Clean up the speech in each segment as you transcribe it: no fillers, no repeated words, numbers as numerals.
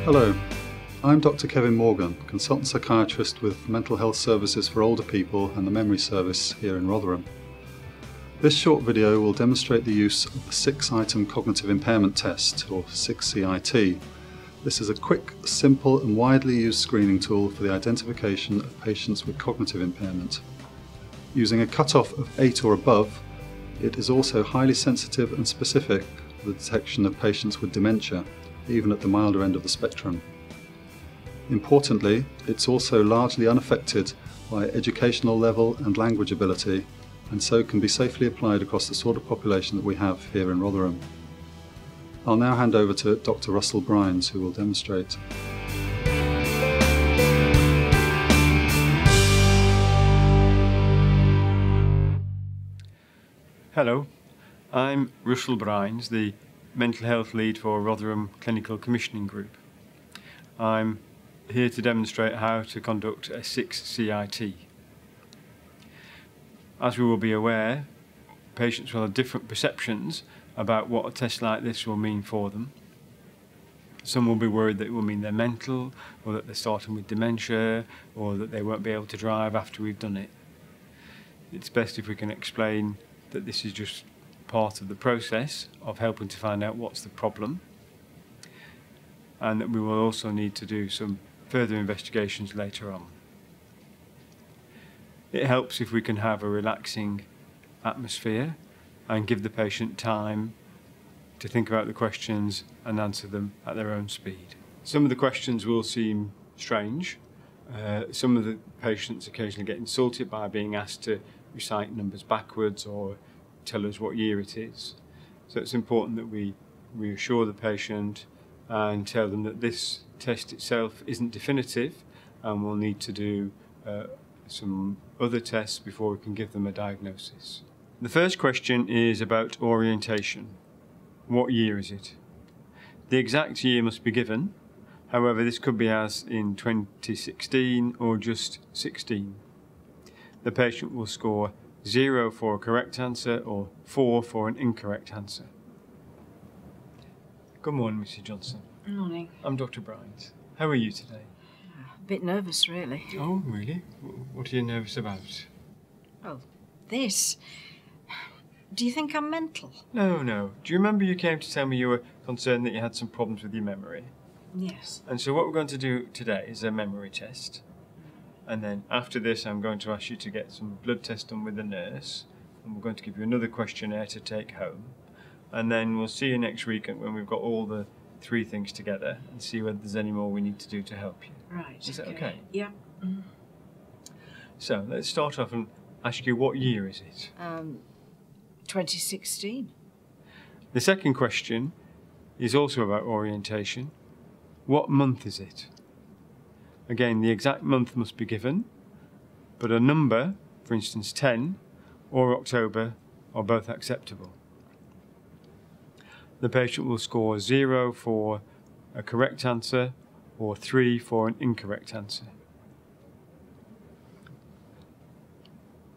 Hello, I'm Dr. Kevin Morgan, consultant psychiatrist with Mental Health Services for Older People and the Memory Service here in Rotherham. This short video will demonstrate the use of the 6-item cognitive impairment test, or 6CIT. This is a quick, simple and widely used screening tool for the identification of patients with cognitive impairment. Using a cutoff of 8 or above, it is also highly sensitive and specific for the detection of patients with dementia, even at the milder end of the spectrum. Importantly, it's also largely unaffected by educational level and language ability, and so can be safely applied across the sort of population that we have here in Rotherham. I'll now hand over to Dr. Russell Brynes, who will demonstrate. Hello, I'm Russell Brynes, the Mental Health Lead for Rotherham Clinical Commissioning Group. I'm here to demonstrate how to conduct a 6CIT. As we will be aware, patients will have different perceptions about what a test like this will mean for them. Some will be worried that it will mean they're mental, or that they're starting with dementia, or that they won't be able to drive after we've done it. It's best if we can explain that this is just part of the process of helping to find out what's the problem, and that we will also need to do some further investigations later on. It helps if we can have a relaxing atmosphere and give the patient time to think about the questions and answer them at their own speed. Some of the questions will seem strange. Some of the patients occasionally get insulted by being asked to recite numbers backwards or tell us what year it is. So it's important that we reassure the patient and tell them that this test itself isn't definitive, and we'll need to do some other tests before we can give them a diagnosis. The first question is about orientation. What year is it? The exact year must be given. However, this could be as in 2016 or just 16. The patient will score 0 for a correct answer or 4 for an incorrect answer. Good morning, Mrs. Johnson. Good morning. I'm Dr. Brynes. How are you today? A bit nervous, really. Oh, really? What are you nervous about? Well, this. Do you think I'm mental? No. Do you remember you came to tell me you were concerned that you had some problems with your memory? Yes. And so what we're going to do today is a memory test. And then after this, I'm going to ask you to get some blood tests done with the nurse. And we're going to give you another questionnaire to take home. And then we'll see you next week when we've got all the 3 things together and see whether there's any more we need to do to help you. Right. Is that okay? Yeah. So let's start off and ask you, what year is it? 2016. The second question is also about orientation. What month is it? Again, the exact month must be given, but a number, for instance 10 or October, are both acceptable. The patient will score 0 for a correct answer or 3 for an incorrect answer.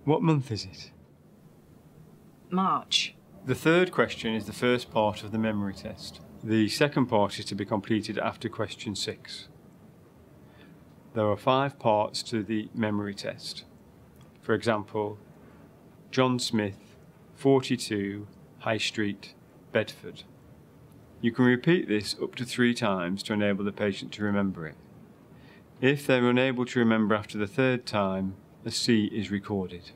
What month is it? March. The third question is the first part of the memory test. The second part is to be completed after question 6. There are 5 parts to the memory test. For example, John Smith, 42, High Street, Bedford. You can repeat this up to 3 times to enable the patient to remember it. If they're unable to remember after the 3rd time, a C is recorded.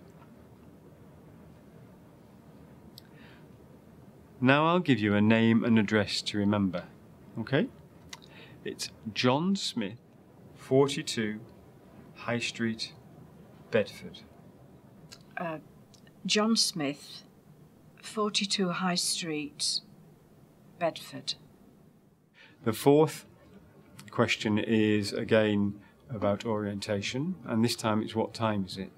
Now I'll give you a name and address to remember, okay? It's John Smith, 42, High Street, Bedford. John Smith, 42 High Street, Bedford. The fourth question is again about orientation, and this time it's what time is it?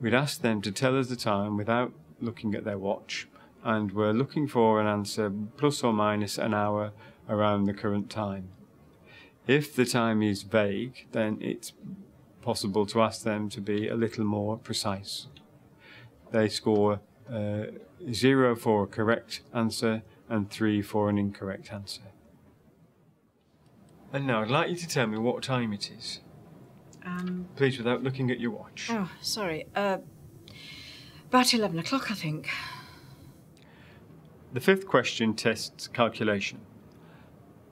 We'd ask them to tell us the time without looking at their watch, and we're looking for an answer plus or minus an hour around the current time. If the time is vague, then it's possible to ask them to be a little more precise. They score 0 for a correct answer and 3 for an incorrect answer. And now I'd like you to tell me what time it is. Please, without looking at your watch. Oh, sorry. About 11 o'clock, I think. The fifth question tests calculation.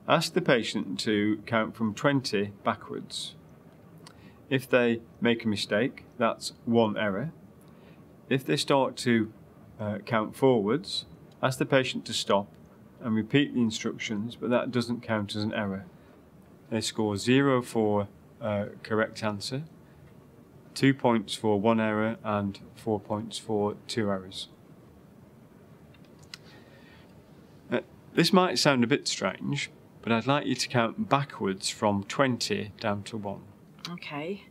Ask the patient to count from 20 backwards. If they make a mistake, that's one error. If they start to count forwards, ask the patient to stop and repeat the instructions, but that doesn't count as an error. They score 0 for correct answer, 2 points for one error, and 4 points for 2 errors. This might sound a bit strange, but I'd like you to count backwards from 20 down to 1. Okay.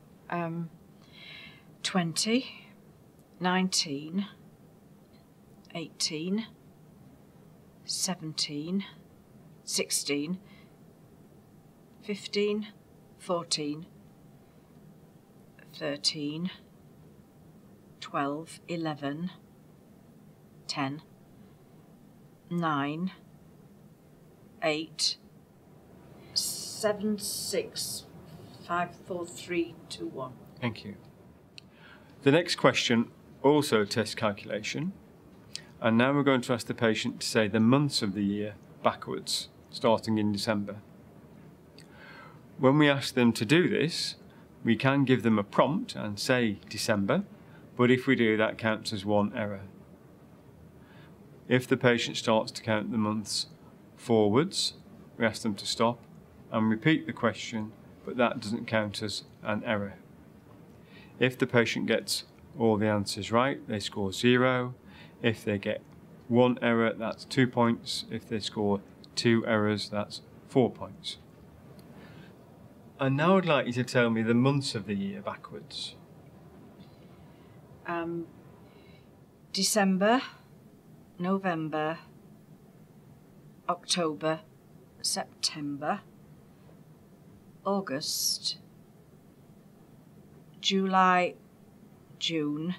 20, 19, 18, 17, 16, 15, 14, 13, 12, 11, 10, 9, 8, 7, 6, 5, 4, 3, 2, 1. Thank you. The next question also tests calculation, and now we're going to ask the patient to say the months of the year backwards, starting in December. When we ask them to do this, we can give them a prompt and say December, but if we do, that counts as one error. If the patient starts to count the months forwards, we ask them to stop and repeat the question, but that doesn't count as an error. If the patient gets all the answers right, they score 0. If they get one error, that's 2 points. If they score 2 errors, that's 4 points. And now I'd like you to tell me the months of the year backwards. December, November, October, September, August, July, June,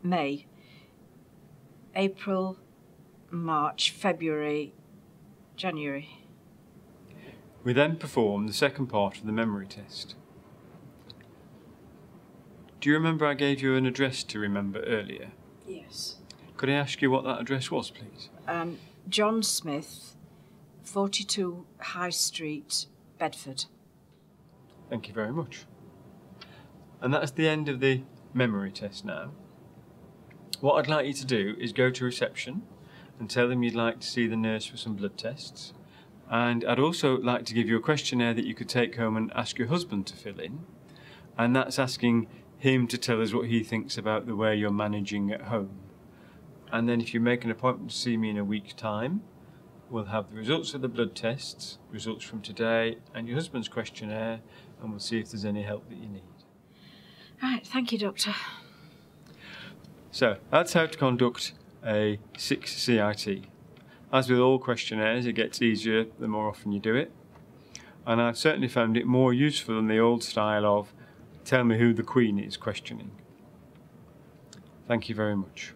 May, April, March, February, January. We then perform the second part of the memory test. Do you remember I gave you an address to remember earlier? Yes. Could I ask you what that address was, please? John Smith, 42 High Street, Bedford. Thank you very much. And that's the end of the memory test now. What I'd like you to do is go to reception and tell them you'd like to see the nurse for some blood tests. And I'd also like to give you a questionnaire that you could take home and ask your husband to fill in. And that's asking him to tell us what he thinks about the way you're managing at home. And then if you make an appointment to see me in a week's time, we'll have the results of the blood tests, results from today, and your husband's questionnaire, and we'll see if there's any help that you need. Right, thank you, Doctor. So that's how to conduct a 6 CIT. As with all questionnaires, it gets easier the more often you do it. And I've certainly found it more useful than the old style of tell me who the Queen is questioning. Thank you very much.